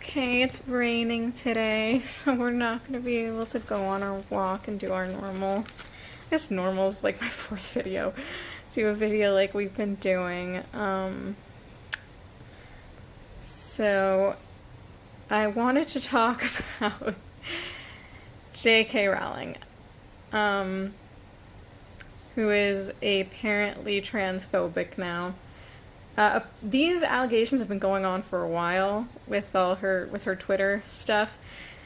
Okay, it's raining today, so we're not going to be able to go on our walk and do our normal. I guess normal is like my fourth video. Do a video like we've been doing. So I wanted to talk about J.K. Rowling, who is apparently transphobic now. These allegations have been going on for a while with her Twitter stuff.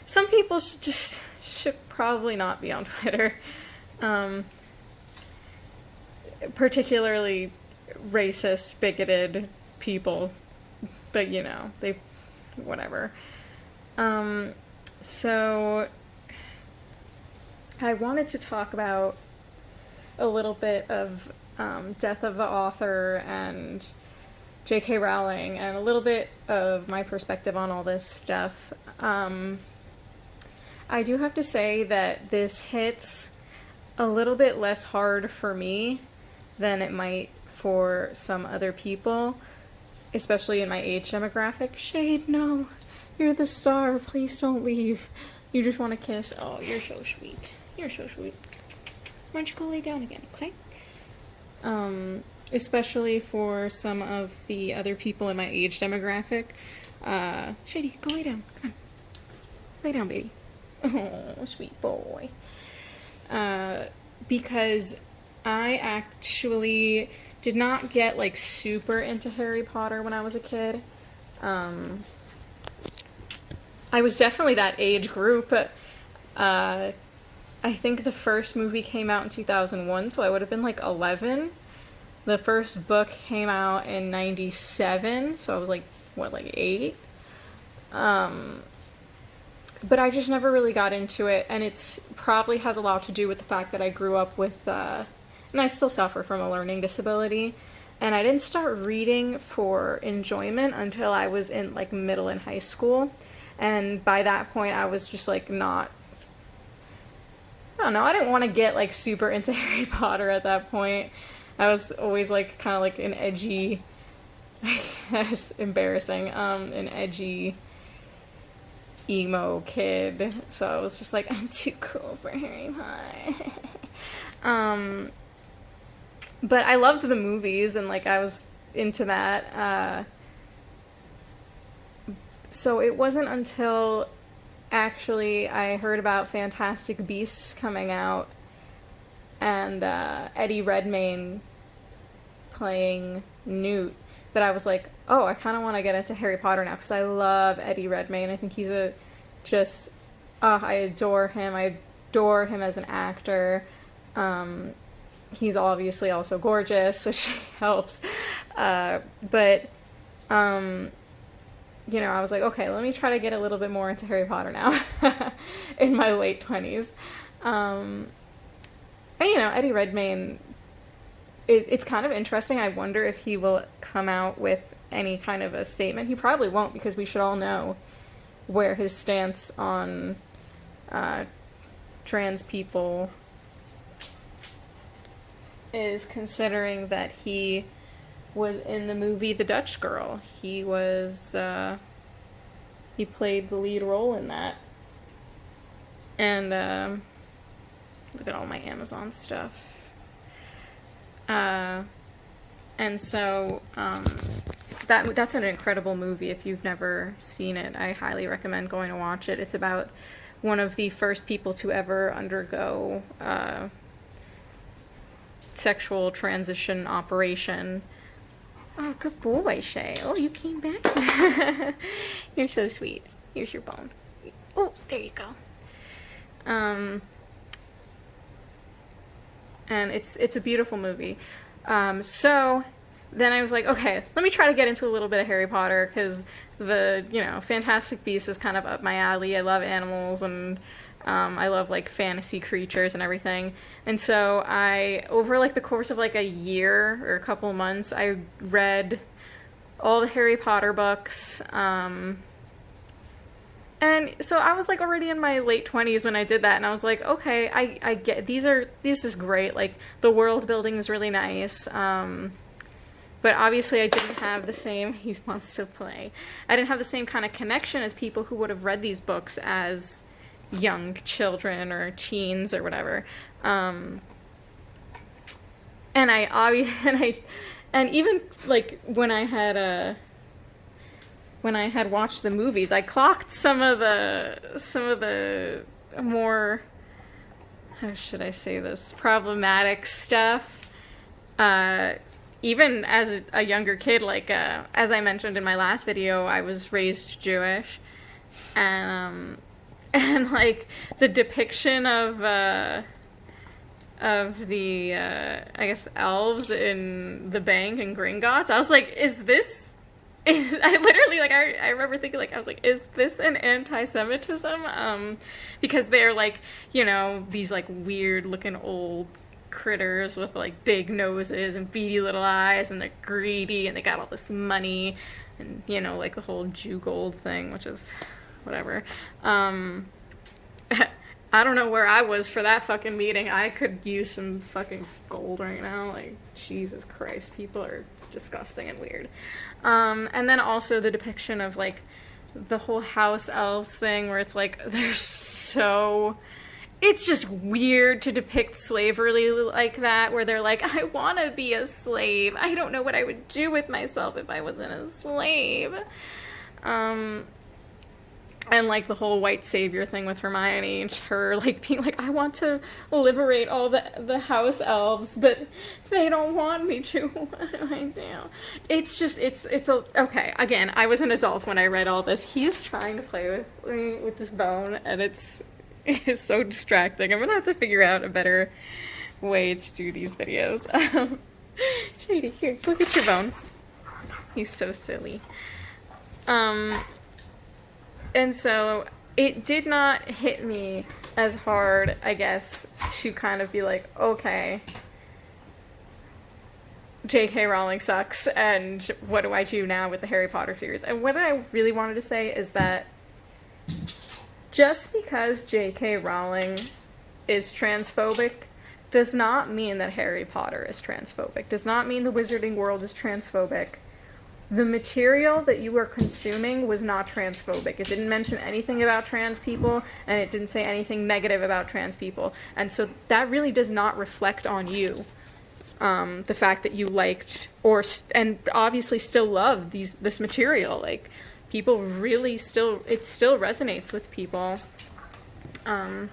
Some people should probably not be on Twitter, particularly racist, bigoted people. But you know, whatever. So I wanted to talk about a little bit of death of the author and J.K. Rowling, and a little bit of my perspective on all this stuff. I do have to say that this hits a little bit less hard for me than it might for some other people, especially in my age demographic. Shade, no. You're the star. Please don't leave. You just want to kiss. Oh, you're so sweet. You're so sweet. Why don't you go lay down again, okay? Especially for some of the other people in my age demographic. Shady, go lay down. Come on. Lay down, baby. Oh, sweet boy. Because I actually did not get, like, super into Harry Potter when I was a kid. I was definitely that age group. I think the first movie came out in 2001, so I would have been, like, 11. The first book came out in 97, so I was like, what, like 8? But I just never really got into it, and it's probably has a lot to do with the fact that I grew up with, and I still suffer from a learning disability, and I didn't start reading for enjoyment until I was in, like, middle and high school, and by that point I was just, like, not, I don't know, I didn't want to get, like, super into Harry Potter at that point. I was always, like, kind of like an edgy, I guess, embarrassing, an edgy emo kid. So I was just like, I'm too cool for Harry Potter. But I loved the movies, and, like, I was into that. So it wasn't until, actually, I heard about Fantastic Beasts coming out, and Eddie Redmayne playing Newt, that I was like, oh, I kind of want to get into Harry Potter now, because I love Eddie Redmayne. I think he's I adore him. I adore him as an actor. He's obviously also gorgeous, which helps. But you know, I was like, okay, let me try to get a little bit more into Harry Potter now in my late 20s. And, you know, Eddie Redmayne, it's kind of interesting. I wonder if he will come out with any kind of a statement. He probably won't, because we should all know where his stance on trans people is, considering that he was in the movie The Dutch Girl. He was, he played the lead role in that. And, look at all my Amazon stuff. And so, that's an incredible movie. If you've never seen it, I highly recommend going to watch it. It's about one of the first people to ever undergo sexual transition operation. Oh, good boy, Shay. Oh, you came back. You're so sweet. Here's your bone. Oh, there you go. And it's a beautiful movie. So then I was like, okay, let me try to get into a little bit of Harry Potter, because the, you know, Fantastic Beasts is kind of up my alley. I love animals, and I love, like, fantasy creatures and everything. And so I, over, like, the course of, like, a year or a couple months, I read all the Harry Potter books. And so I was, like, already in my late 20s when I did that, and I was like, okay, I get, this is great, like, the world building is really nice, but obviously I didn't have the same, he wants to play, I didn't have the same kind of connection as people who would have read these books as young children or teens or whatever. And and even like when I had watched the movies, I clocked some of the more, how should I say this, problematic stuff. Even as a younger kid, like as I mentioned in my last video, I was raised Jewish, and like the depiction of the I guess elves in the bank in Gringotts, I was like, I literally, like, I remember thinking, like, I was like, is this an anti-Semitism? Because they're, like, you know, these, like, weird-looking old critters with, like, big noses and beady little eyes, and they're greedy, and they got all this money, and, you know, like, the whole Jew gold thing, which is whatever. I don't know where I was for that fucking meeting. I could use some fucking gold right now. Like, Jesus Christ, people are disgusting and weird. And then also the depiction of, like, the whole house elves thing, where it's like, they're so... It's just weird to depict slavery like that, where they're like, I want to be a slave. I don't know what I would do with myself if I wasn't a slave. And, like, the whole white savior thing with Hermione, and her, like, being like, I want to liberate all the house elves, but they don't want me to. I know. It's just, okay, again, I was an adult when I read all this. He is trying to play with me with this bone, and it's so distracting. I'm gonna have to figure out a better way to do these videos. Shady, here, look at your bone. He's so silly. And so it did not hit me as hard, I guess, to kind of be like, okay, J.K. Rowling sucks, and what do I do now with the Harry Potter series? And what I really wanted to say is that just because J.K. Rowling is transphobic does not mean that Harry Potter is transphobic, does not mean the wizarding world is transphobic. The material that you were consuming was not transphobic. It didn't mention anything about trans people, and it didn't say anything negative about trans people. And so that really does not reflect on you. The fact that you liked, and obviously still love this material. Like, people really it still resonates with people. And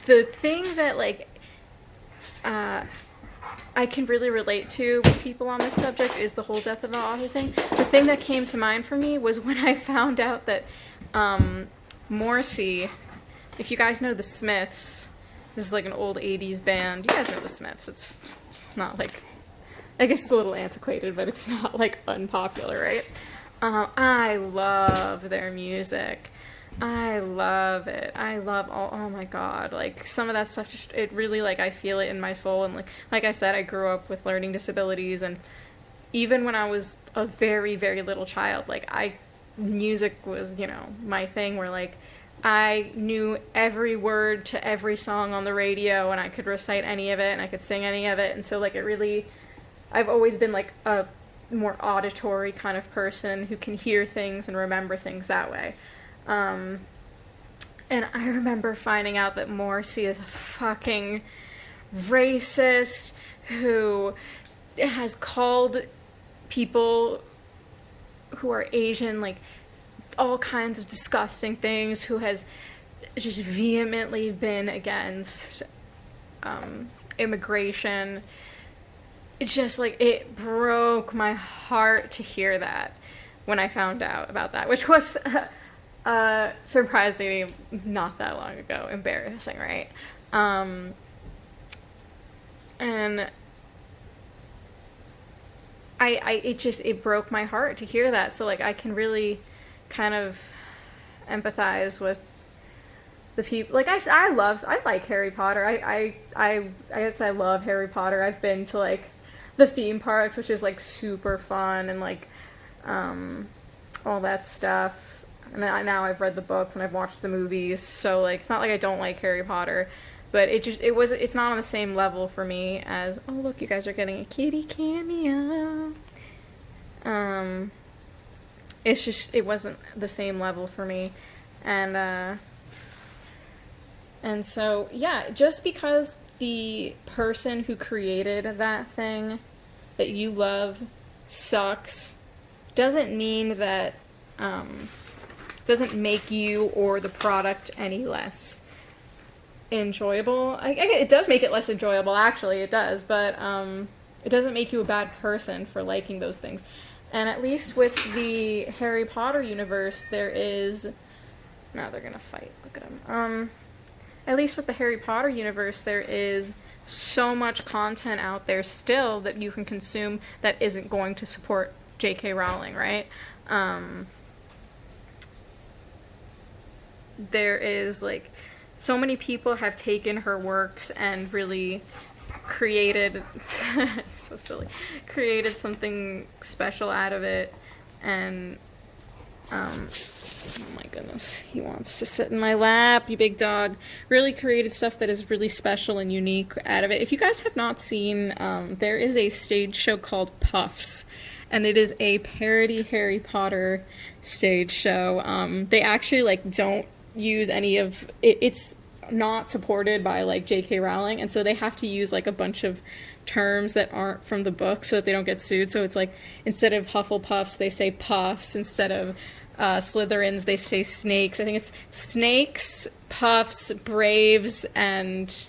the thing that, like, I can really relate to with people on this subject is the whole death of an author thing. The thing that came to mind for me was when I found out that Morrissey, if you guys know the Smiths, this is like an old 80s band. You guys know the Smiths. It's not like, I guess it's a little antiquated, but it's not like unpopular, right? I love their music. I love it. I love oh my god, like, some of that stuff just, it really, like, I feel it in my soul, and like I said, I grew up with learning disabilities, and even when I was a very, very little child, like, music was, you know, my thing, where, like, I knew every word to every song on the radio, and I could recite any of it, and I could sing any of it, and so, like, it really, I've always been, like, a more auditory kind of person who can hear things and remember things that way. And I remember finding out that Morrissey is a fucking racist who has called people who are Asian, like, all kinds of disgusting things, who has just vehemently been against immigration. It's just, like, it broke my heart to hear that when I found out about that, which was surprisingly not that long ago. Embarrassing, right? And it broke my heart to hear that. So, like, I can really kind of empathize with the people. Like, I like Harry Potter. I guess I love Harry Potter. I've been to, like, the theme parks, which is, like, super fun, and, like, all that stuff. And now I've read the books and I've watched the movies, so, like, it's not like I don't like Harry Potter. but it's not on the same level for me as, oh look, you guys are getting a kitty cameo. It wasn't the same level for me, and so yeah, just because the person who created that thing that you love sucks doesn't mean that doesn't make you or the product any less enjoyable. It does make it less enjoyable, actually, it does, but it doesn't make you a bad person for liking those things. And at least with the Harry Potter universe, there is... Now they're gonna fight, look at them. At least with the Harry Potter universe, there is so much content out there still that you can consume that isn't going to support J.K. Rowling, right? There is, like, so many people have taken her works and really created so silly, created something special out of it, and oh my goodness, he wants to sit in my lap, you big dog. Really created stuff that is really special and unique out of it. If you guys have not seen, there is a stage show called Puffs, and it is a parody Harry Potter stage show. They actually, like, don't use any of it. It's not supported by, like, J.K. Rowling, and so they have to use, like, a bunch of terms that aren't from the book so that they don't get sued. So it's like, instead of Hufflepuffs, they say Puffs. Instead of Slytherins, they say Snakes. I think it's Snakes, Puffs, Braves, and...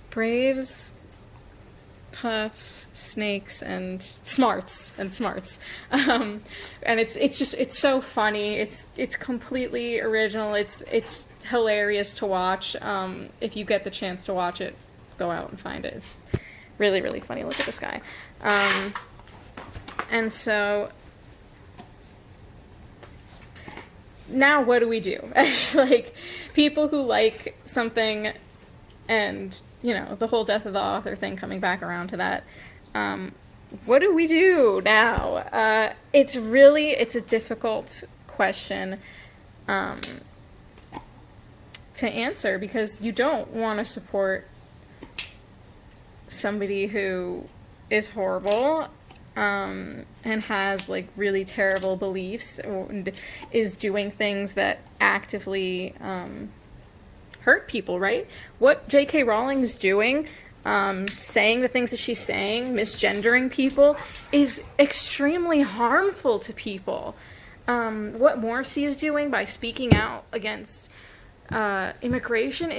Braves, Puffs, Snakes, and Smarts. And it's so funny. It's completely original. It's hilarious to watch. If you get the chance to watch it, go out and find it. It's really, really funny. Look at this guy. And so now what do we do? As, like, people who like something, and, you know, the whole death of the author thing, coming back around to that, what do we do now? It's a difficult question to answer, because you don't want to support somebody who is horrible, and has, like, really terrible beliefs, and is doing things that actively hurt people, right? What J.K. Rowling is doing, saying the things that she's saying, misgendering people, is extremely harmful to people. What Morrissey is doing by speaking out against immigration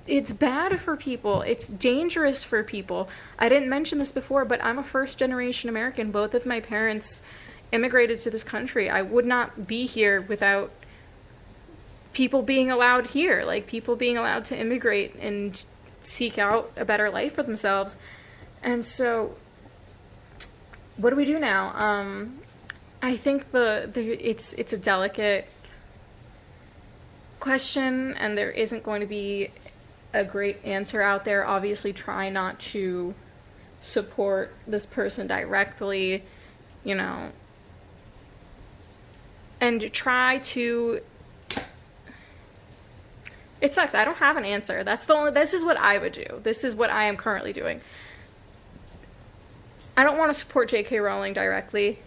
it's bad for people. It's dangerous for people. I didn't mention this before, but I'm a first-generation American. Both of my parents immigrated to this country. I would not be here without people being allowed here, like, people being allowed to immigrate and seek out a better life for themselves. And so, what do we do now? I think it's a delicate question, and there isn't going to be a great answer out there. Obviously, try not to support this person directly, you know, and try to... It sucks. I don't have an answer. This is what I would do. This is what I am currently doing. I don't want to support J.K. Rowling directly,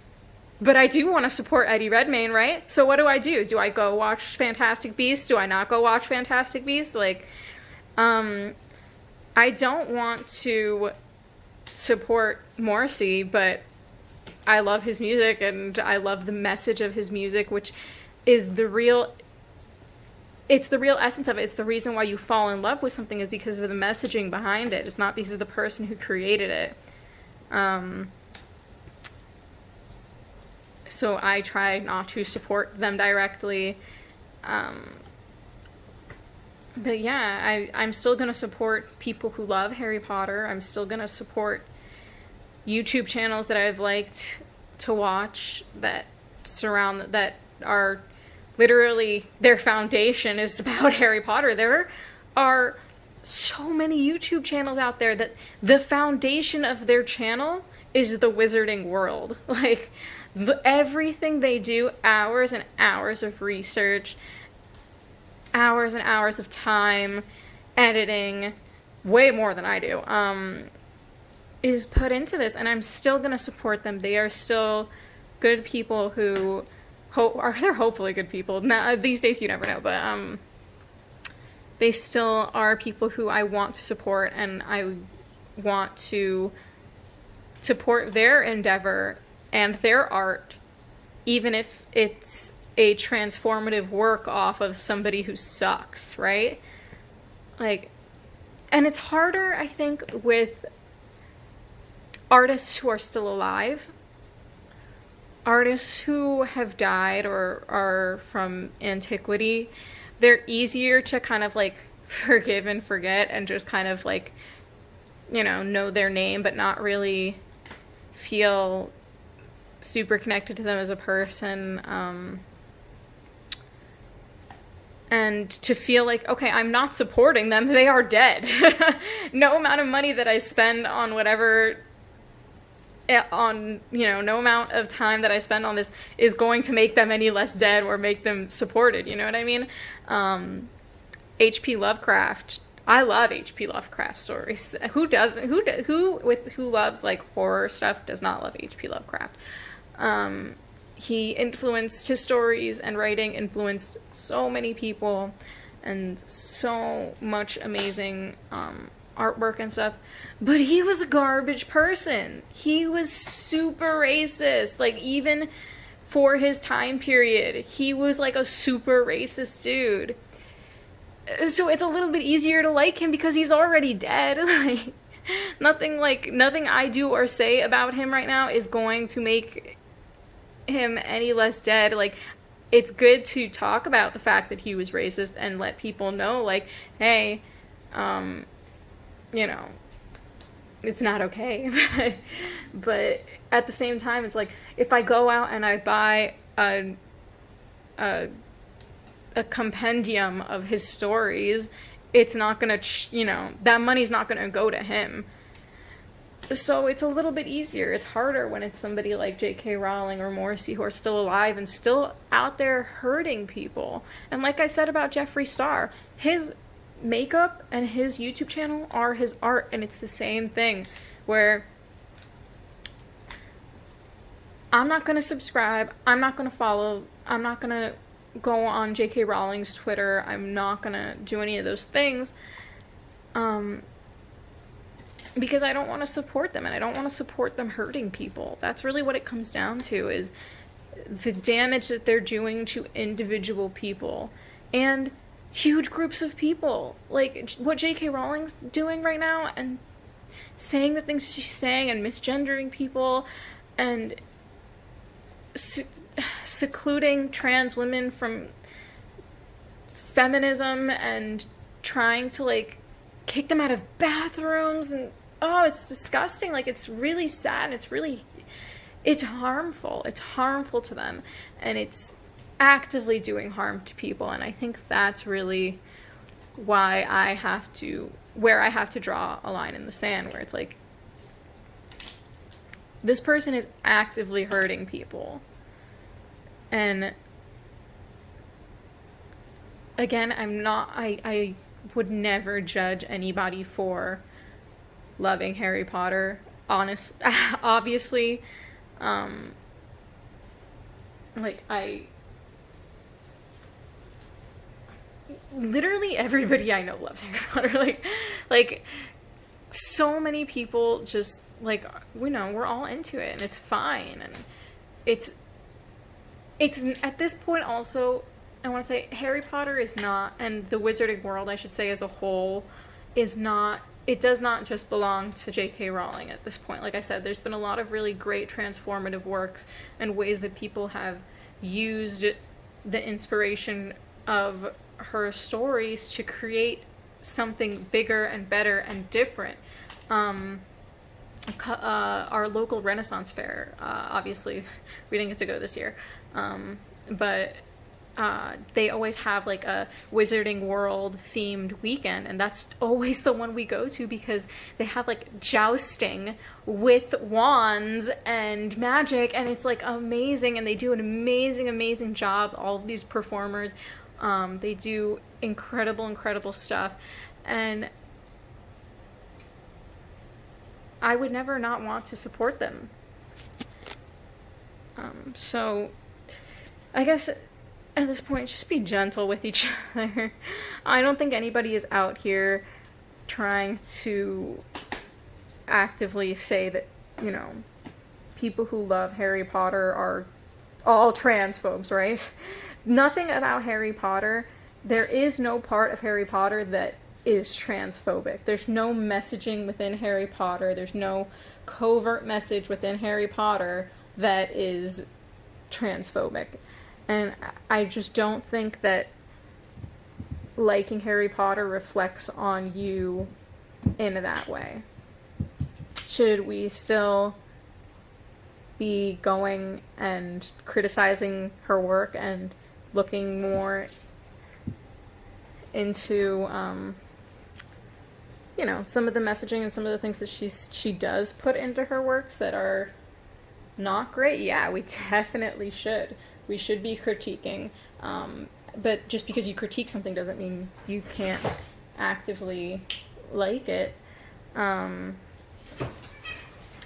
but I do want to support Eddie Redmayne, right? So what do? Do I go watch Fantastic Beasts? Do I not go watch Fantastic Beasts? Like, I don't want to support Morrissey, but I love his music, and I love the message of his music, which is the real essence of it. It's the reason why you fall in love with something, is because of the messaging behind it. It's not because of the person who created it. So I try not to support them directly. But yeah, I'm still going to support people who love Harry Potter. I'm still going to support YouTube channels that I've liked to watch that are literally, their foundation is about Harry Potter. There are so many YouTube channels out there that the foundation of their channel is the wizarding world. Like, everything they do, hours and hours of research, hours and hours of time editing, way more than I do, is put into this, and I'm still going to support them. They are still good people who they're hopefully good people. Now, these days you never know, but they still are people who I want to support, and I want to support their endeavor and their art, even if it's a transformative work off of somebody who sucks, right? Like, and it's harder, I think, with artists who are still alive, artists who have died or are from antiquity. They're easier to kind of like forgive and forget and just kind of like, you know their name, but not really feel super connected to them as a person. And to feel like, okay, I'm not supporting them, they are dead. No amount of money that I spend on whatever, no amount of time that I spend on this is going to make them any less dead or make them supported, you know what I mean? H.P. Lovecraft, I love H.P. Lovecraft stories. Who doesn't? Who loves like horror stuff does not love H.P. Lovecraft? He influenced, his stories and writing influenced so many people and so much amazing artwork and stuff. But he was a garbage person. He was super racist. Like, even for his time period, he was like a super racist dude. So it's a little bit easier to like him because he's already dead. Nothing I do or say about him right now is going to make him any less dead. Like, it's good to talk about the fact that he was racist and let people know, like, hey, it's not okay. But at the same time, it's like, if I go out and I buy a compendium of his stories, it's not gonna, that money's not gonna go to him. So it's a little bit easier. It's harder when it's somebody like J.K. Rowling or Morrissey who are still alive and still out there hurting people. And like I said about Jeffree Star, his makeup and his YouTube channel are his art, and it's the same thing where I'm not going to subscribe, I'm not going to follow, I'm not going to go on J.K. Rowling's Twitter, I'm not going to do any of those things, because I don't want to support them, and I don't want to support them hurting people. That's really what it comes down to, is the damage that they're doing to individual people and huge groups of people. Like what J.K. Rowling's doing right now, and saying the things she's saying, and misgendering people, and secluding trans women from feminism, and trying to like kick them out of bathrooms, and it's disgusting. Like, it's really sad, and it's harmful. It's harmful to them, and it's actively doing harm to people. And I think that's really why I have to draw a line in the sand, where it's like, this person is actively hurting people. And again, I would never judge anybody for loving Harry Potter. Obviously, literally everybody I know loves Harry Potter. Like so many people just, like, we're all into it, and it's fine. And it's at this point also, I want to say, Harry Potter is not, and the wizarding world, I should say, as a whole, is not, it does not just belong to J.K. Rowling at this point. Like I said, there's been a lot of really great transformative works and ways that people have used the inspiration of her stories to create something bigger and better and different. Our local Renaissance Fair, obviously, we didn't get to go this year, but they always have like a Wizarding World themed weekend, and that's always the one we go to, because they have like jousting with wands and magic, and it's like amazing, and they do an amazing job. All of these performers They do incredible stuff, and I would never not want to support them. So I guess at this point, just be gentle with each other. I don't think anybody is out here trying to actively say that, you know, people who love Harry Potter are all transphobes, right? Nothing about Harry Potter. There is no part of Harry Potter that is transphobic. There's no messaging within Harry Potter. There's no covert message within Harry Potter that is transphobic. And I just don't think that liking Harry Potter reflects on you in that way. Should we still be going and criticizing her work and looking more into, you know, some of the messaging and some of the things that she does put into her works that are not great? Yeah, we definitely should. We should be critiquing. But just because you critique something doesn't mean you can't actively like it. Oh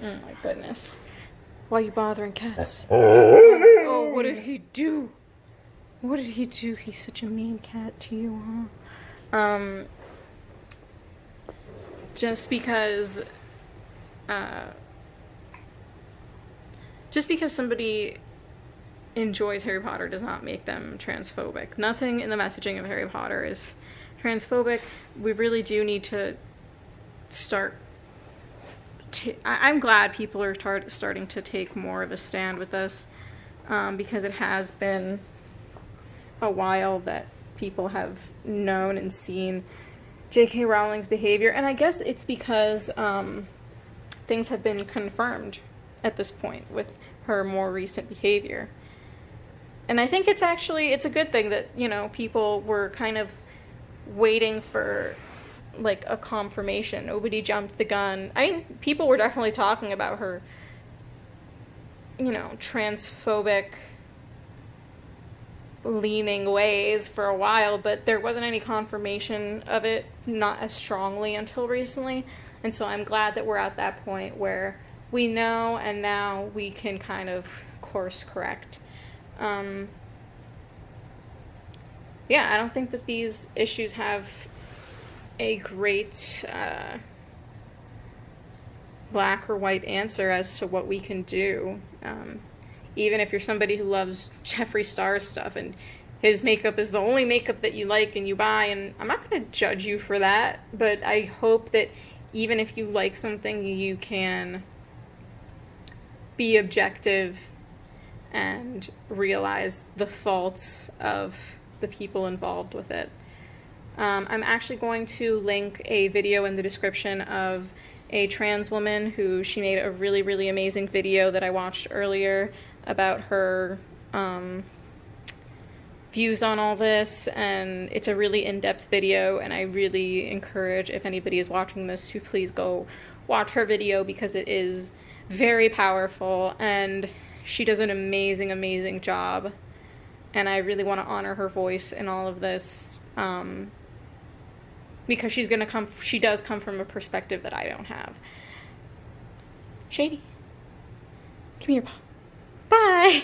my goodness. Why are you bothering cats? Oh, what did he do? What did he do? He's such a mean cat to you, huh? Just because somebody enjoys Harry Potter does not make them transphobic. Nothing in the messaging of Harry Potter is transphobic. We really do need to start... I'm glad people are starting to take more of a stand with this, because it has been a while that people have known and seen J.K. Rowling's behavior, and I guess it's because things have been confirmed at this point with her more recent behavior. And I think it's a good thing that, you know, people were kind of waiting for, like, a confirmation. Nobody jumped the gun. I mean, people were definitely talking about her, you know, transphobic leaning ways for a while, but there wasn't any confirmation of it, not as strongly until recently. And so I'm glad that we're at that point where we know, and now we can kind of course correct. Yeah, I don't think that these issues have a great black or white answer as to what we can do. Even if you're somebody who loves Jeffree Star's stuff and his makeup is the only makeup that you like and you buy, and I'm not going to judge you for that, but I hope that even if you like something, you can be objective and realize the faults of the people involved with it. I'm actually going to link a video in the description of a trans woman who she made a really, really amazing video that I watched earlier about her views on all this, and it's a really in-depth video, and I really encourage, if anybody is watching this, to please go watch her video because it is very powerful and she does an amazing, amazing job, and I really want to honor her voice in all of this, because she does come from a perspective that I don't have. Shady, come here, Paw. Bye!